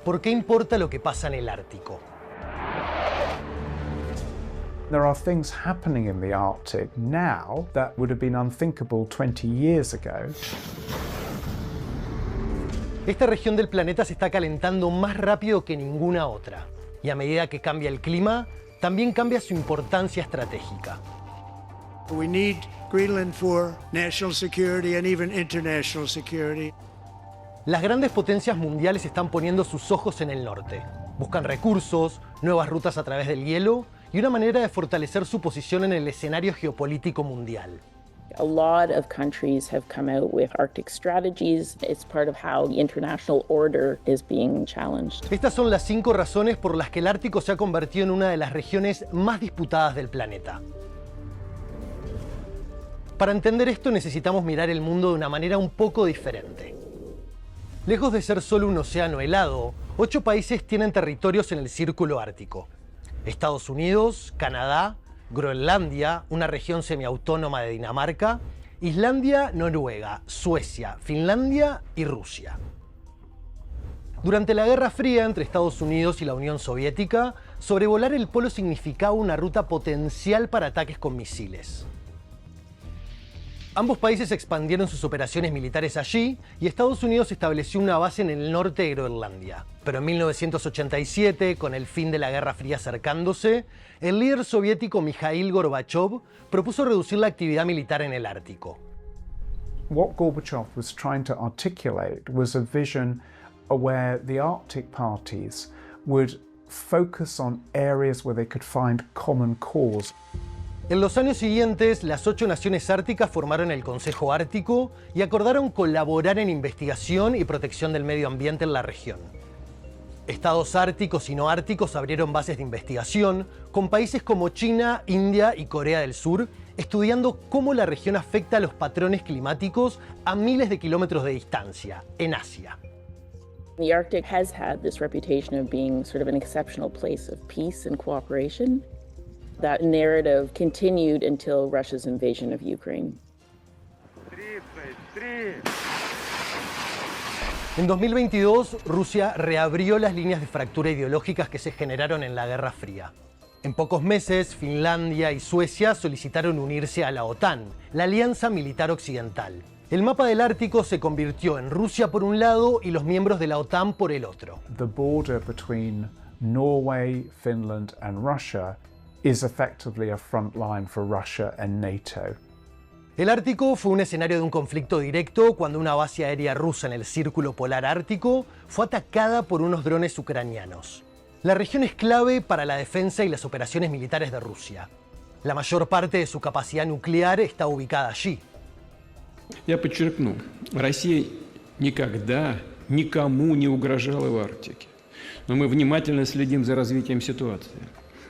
¿Por qué importa lo que pasa en el Ártico? There are things happening in the Arctic now that would have been unthinkable 20 years ago. Esta región del planeta se está calentando más rápido que ninguna otra. Y a medida que cambia el clima, también cambia su importancia estratégica. We need Greenland for national security and even international security. Las grandes potencias mundiales están poniendo sus ojos en el norte. Buscan recursos, nuevas rutas a través del hielo y una manera de fortalecer su posición en el escenario geopolítico mundial. A lot of countries have come out with Arctic strategies. It's part of how the international order is being challenged. Estas son las 5 razones por las que el Ártico se ha convertido en una de las regiones más disputadas del planeta. Para entender esto necesitamos mirar el mundo de una manera un poco diferente. Lejos de ser solo un océano helado, 8 países tienen territorios en el Círculo Ártico. Estados Unidos, Canadá, Groenlandia, una región semiautónoma de Dinamarca, Islandia, Noruega, Suecia, Finlandia y Rusia. Durante la Guerra Fría entre Estados Unidos y la Unión Soviética, sobrevolar el polo significaba una ruta potencial para ataques con misiles. Ambos países expandieron sus operaciones militares allí y Estados Unidos estableció una base en el norte de Groenlandia. Pero en 1987, con el fin de la Guerra Fría acercándose, el líder soviético Mikhail Gorbachev propuso reducir la actividad militar en el Ártico. What Gorbachev was trying to articulate was a vision where the Arctic parties would focus on areas where they could find common cause. En los años siguientes, las 8 naciones árticas formaron el Consejo Ártico y acordaron colaborar en investigación y protección del medio ambiente en la región. Estados árticos y no árticos abrieron bases de investigación con países como China, India y Corea del Sur, estudiando cómo la región afecta a los patrones climáticos a miles de kilómetros de distancia, en Asia. The Arctic has had this reputation of being sort of an exceptional place of peace and cooperation. That narrative continued until Russia's invasion of Ukraine. En 2022, Rusia reabrió las líneas de fractura ideológicas que se generaron en la Guerra Fría. En pocos meses, Finlandia y Suecia solicitaron unirse a la OTAN, la Alianza Militar Occidental. El mapa del Ártico se convirtió en Rusia por un lado y los miembros de la OTAN por el otro. The border between Norway, Finland and Russia is effectively a front line for Russia and NATO. El Ártico fue un escenario de un conflicto directo cuando una base aérea rusa en el Círculo Polar Ártico fue atacada por unos drones ucranianos. La región es clave para la defensa y las operaciones militares de Rusia. La mayor parte de su capacidad nuclear está ubicada allí. Я подчеркну, Россия никогда никому не угрожала в Арктике. Но мы внимательно следим за развитием ситуации.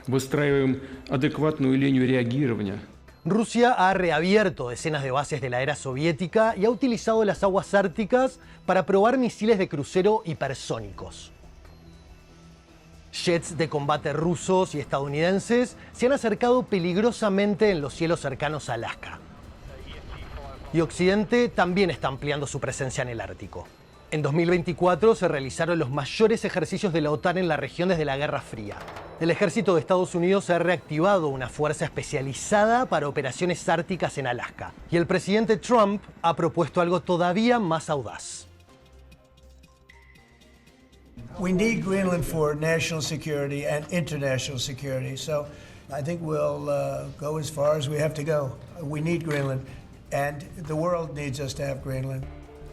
Выстраиваем адекватную линию реагирования. Rusia ha reabierto decenas de bases de la era soviética y ha utilizado las aguas árticas para probar misiles de crucero hipersónicos. Jets de combate rusos y estadounidenses se han acercado peligrosamente en los cielos cercanos a Alaska. Y Occidente también está ampliando su presencia en el Ártico. En 2024 se realizaron los mayores ejercicios de la OTAN en la región desde la Guerra Fría. El ejército de Estados Unidos ha reactivado una fuerza especializada para operaciones árticas en Alaska. Y el presidente Trump ha propuesto algo todavía más audaz. We need Greenland for national security and international security. So I think we'll go as far as we have to go. We need Greenland, and the world needs us to have Greenland.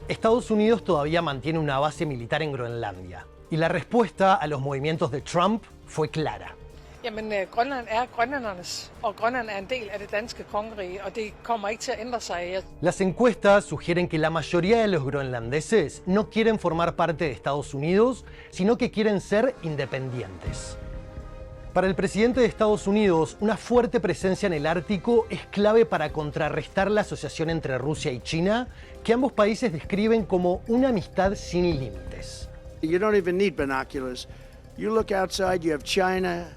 Estados Unidos todavía mantiene una base militar en Groenlandia. Y la respuesta a los movimientos de Trump fue clara. Jamen, Grønland grønlændernes, og Grønland en del af det danske kongerige, og det kommer ikke til at ændre sig. Las encuestas sugieren que la mayoría de los groenlandeses no quieren formar parte de Estados Unidos, sino que quieren ser independientes. Para el presidente de Estados Unidos, una fuerte presencia en el Ártico es clave para contrarrestar la asociación entre Rusia y China, que ambos países describen como una amistad sin límites. You don't even need binoculars. You look outside, you have China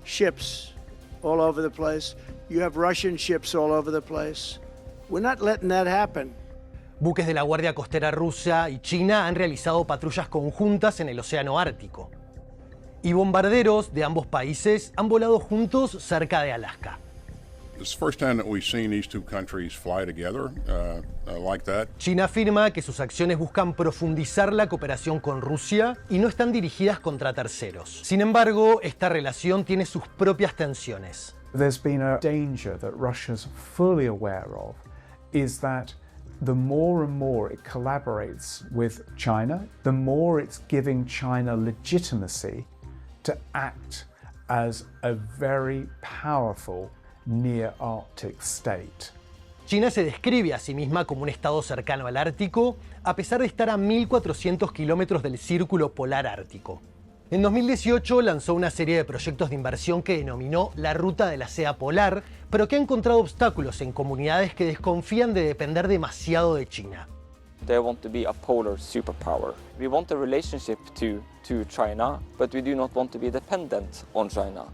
ships all over the place. You have Russian ships all over the place. We're not letting that happen. Buques de la Guardia Costera rusa y China han realizado patrullas conjuntas en el Océano Ártico. Y bombarderos de ambos países han volado juntos cerca de Alaska. It's the first time that we've seen these two countries fly together like that. China afirma que sus acciones buscan profundizar la cooperación con Rusia y no están dirigidas contra terceros. Sin embargo, esta relación tiene sus propias tensiones. There's been a danger that Russia's fully aware of, is that the more and more it collaborates with China, the more it's giving China legitimacy to act as a very powerful near-Arctic state. China se describe a sí misma como un estado cercano al Ártico, a pesar de estar a 1.400 kilómetros del Círculo Polar Ártico. En 2018 lanzó una serie de proyectos de inversión que denominó la Ruta de la Seda Polar, pero que ha encontrado obstáculos en comunidades que desconfían de depender demasiado de China. They want to be a polar superpower. We want a relationship to China, but we do not want to be dependent on China.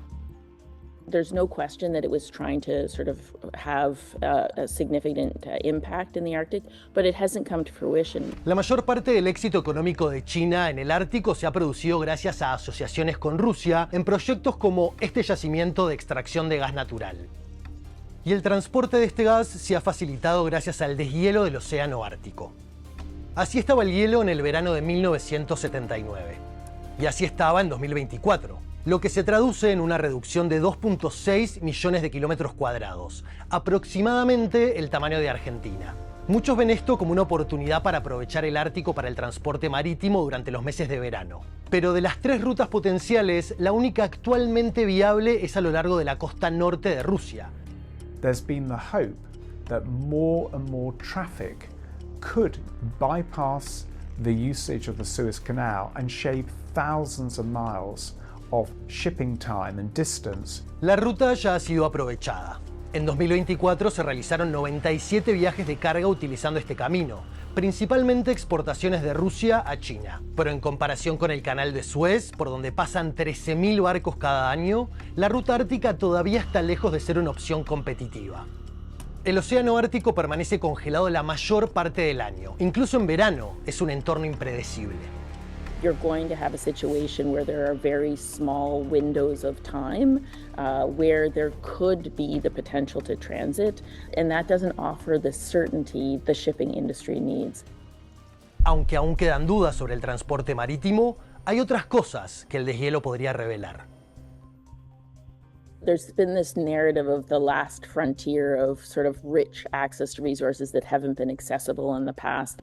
There's no question that it was trying to sort of have a significant impact in the Arctic, but it hasn't come to fruition. La mayor parte del éxito económico de China en el Ártico se ha producido gracias a asociaciones con Rusia en proyectos como este yacimiento de extracción de gas natural. Y el transporte de este gas se ha facilitado gracias al deshielo del Océano Ártico. Así estaba el hielo en el verano de 1979. Y así estaba en 2024. Lo que se traduce en una reducción de 2.6 millones de kilómetros cuadrados, aproximadamente el tamaño de Argentina. Muchos ven esto como una oportunidad para aprovechar el Ártico para el transporte marítimo durante los meses de verano. Pero de las 3 rutas potenciales, la única actualmente viable es a lo largo de la costa norte de Rusia. There's been the hope that more and more traffic could bypass the usage of the Suez Canal and shave thousands of miles of shipping time and distance. La ruta ya ha sido aprovechada. En 2024 se realizaron 97 viajes de carga utilizando este camino, principalmente exportaciones de Rusia a China. Pero en comparación con el canal de Suez, por donde pasan 13.000 barcos cada año, la ruta ártica todavía está lejos de ser una opción competitiva. El océano Ártico permanece congelado la mayor parte del año. Incluso en verano es un entorno impredecible. You're going to have a situation where there are very small windows of time where there could be the potential to transit, and that doesn't offer the certainty the shipping industry needs. Aunque aún quedan dudas sobre el transporte marítimo, hay otras cosas que el deshielo podría revelar. There's been this narrative of the last frontier of sort of rich access to resources that haven't been accessible in the past.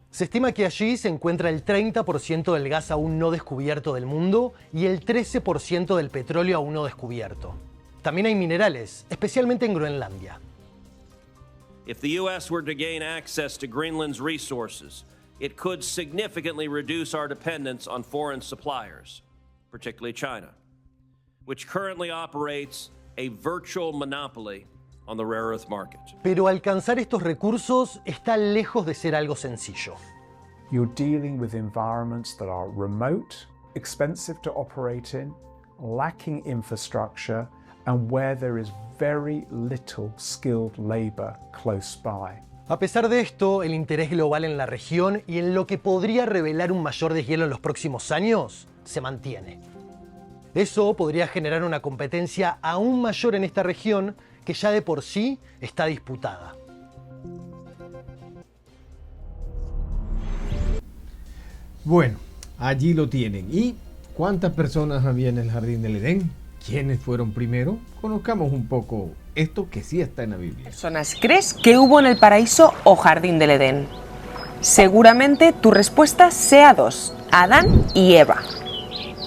Se estima que allí se encuentra el 30% del gas aún no descubierto del mundo y el 13% del petróleo aún no descubierto. También hay minerales, especialmente en Groenlandia. If the U.S. were to gain access to Greenland's resources, it could significantly reduce our dependence on foreign suppliers, particularly China, which currently operates a virtual monopoly on the rare earth market. Pero alcanzar estos recursos está lejos de ser algo sencillo. You're dealing with environments that are remote, expensive to operate in, lacking infrastructure, and where there is very little skilled labor close by. A pesar de esto, el interés global en la región y en lo que podría revelar un mayor deshielo en los próximos años se mantiene. Eso podría generar una competencia aún mayor en esta región que ya de por sí está disputada. Bueno, allí lo tienen. ¿Y cuántas personas había en el jardín del Edén? ¿Quiénes fueron primero? Conozcamos un poco esto que sí está en la Biblia. ¿Personas crees que hubo en el paraíso o jardín del Edén? Seguramente tu respuesta sea dos, Adán y Eva.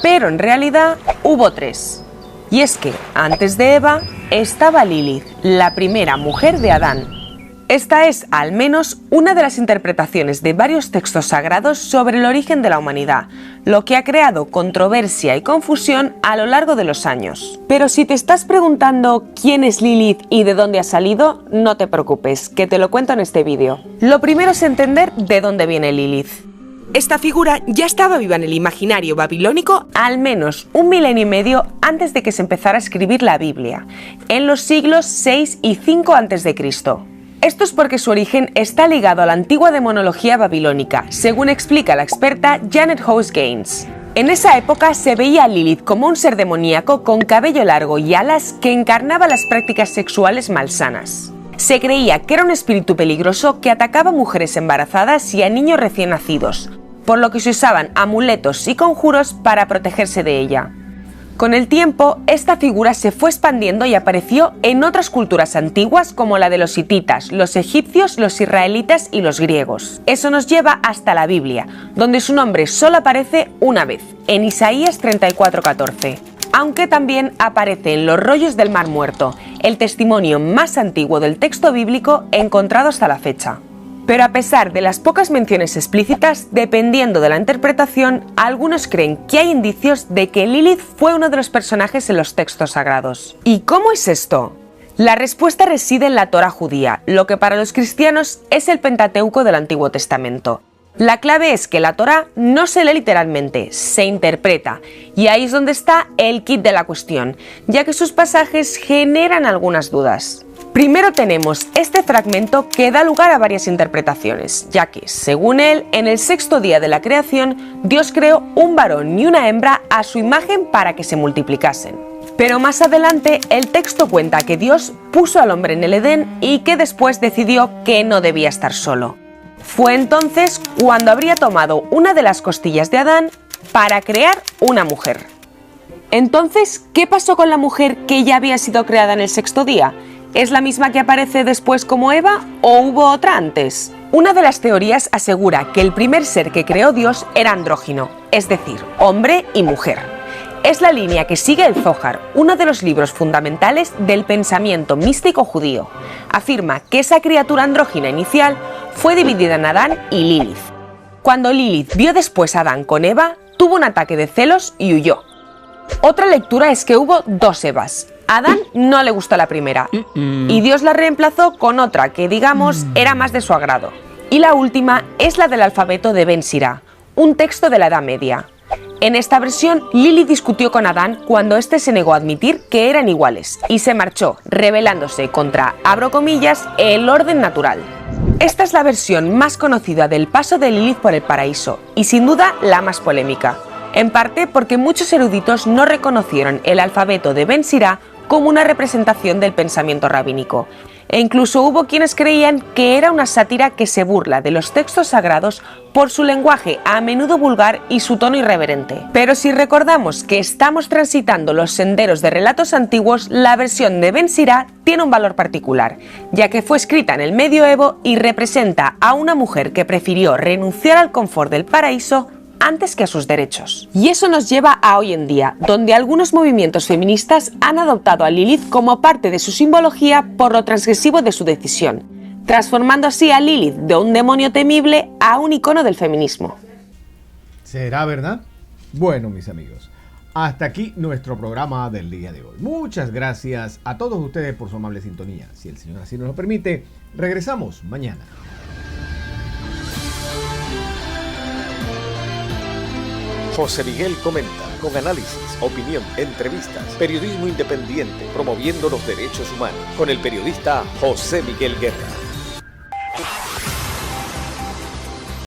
Pero en realidad hubo tres. Y es que antes de Eva estaba Lilith, la primera mujer de Adán. Esta es, al menos, una de las interpretaciones de varios textos sagrados sobre el origen de la humanidad, lo que ha creado controversia y confusión a lo largo de los años. Pero si te estás preguntando quién es Lilith y de dónde ha salido, no te preocupes, que te lo cuento en este vídeo. Lo primero es entender de dónde viene Lilith. Esta figura ya estaba viva en el imaginario babilónico al menos 1 milenio y medio antes de que se empezara a escribir la Biblia, en los siglos 6 y 5 a.C. Esto es porque su origen está ligado a la antigua demonología babilónica, según explica la experta Janet House Gaines. En esa época se veía a Lilith como un ser demoníaco con cabello largo y alas que encarnaba las prácticas sexuales malsanas. Se creía que era un espíritu peligroso que atacaba a mujeres embarazadas y a niños recién nacidos, por lo que se usaban amuletos y conjuros para protegerse de ella. Con el tiempo, esta figura se fue expandiendo y apareció en otras culturas antiguas como la de los hititas, los egipcios, los israelitas y los griegos. Eso nos lleva hasta la Biblia, donde su nombre solo aparece una vez, en Isaías 34:14. Aunque también aparece en los rollos del Mar Muerto, el testimonio más antiguo del texto bíblico encontrado hasta la fecha. Pero a pesar de las pocas menciones explícitas, dependiendo de la interpretación, algunos creen que hay indicios de que Lilith fue uno de los personajes en los textos sagrados. ¿Y cómo es esto? La respuesta reside en la Torá judía, lo que para los cristianos es el Pentateuco del Antiguo Testamento. La clave es que la Torá no se lee literalmente, se interpreta, y ahí es donde está el kit de la cuestión, ya que sus pasajes generan algunas dudas. Primero tenemos este fragmento que da lugar a varias interpretaciones, ya que, según él, en el sexto día de la creación, Dios creó un varón y una hembra a su imagen para que se multiplicasen. Pero más adelante, el texto cuenta que Dios puso al hombre en el Edén y que después decidió que no debía estar solo. Fue entonces cuando habría tomado una de las costillas de Adán para crear una mujer. Entonces, ¿qué pasó con la mujer que ya había sido creada en el sexto día? ¿Es la misma que aparece después como Eva o hubo otra antes? Una de las teorías asegura que el primer ser que creó Dios era andrógino, es decir, hombre y mujer. Es la línea que sigue el Zohar, uno de los libros fundamentales del pensamiento místico judío. Afirma que esa criatura andrógina inicial fue dividida en Adán y Lilith. Cuando Lilith vio después a Adán con Eva, tuvo un ataque de celos y huyó. Otra lectura es que hubo dos Evas. A Adán no le gustó la primera y Dios la reemplazó con otra que, digamos, era más de su agrado. Y la última es la del alfabeto de Ben Sira, un texto de la Edad Media. En esta versión, Lilith discutió con Adán cuando éste se negó a admitir que eran iguales y se marchó, rebelándose contra, abro comillas, el orden natural. Esta es la versión más conocida del paso de Lilith por el paraíso y sin duda la más polémica. En parte porque muchos eruditos no reconocieron el alfabeto de Ben Sira como una representación del pensamiento rabínico. E incluso hubo quienes creían que era una sátira que se burla de los textos sagrados por su lenguaje a menudo vulgar y su tono irreverente. Pero si recordamos que estamos transitando los senderos de relatos antiguos, la versión de Ben Sira tiene un valor particular, ya que fue escrita en el medioevo y representa a una mujer que prefirió renunciar al confort del paraíso antes que a sus derechos. Y eso nos lleva a hoy en día, donde algunos movimientos feministas han adoptado a Lilith como parte de su simbología por lo transgresivo de su decisión, transformando así a Lilith de un demonio temible a un icono del feminismo. ¿Será verdad? Bueno, mis amigos, hasta aquí nuestro programa del día de hoy. Muchas gracias a todos ustedes por su amable sintonía. Si el Señor así nos lo permite, regresamos mañana. José Miguel comenta, con análisis, opinión, entrevistas, periodismo independiente, promoviendo los derechos humanos, con el periodista José Miguel Guerra.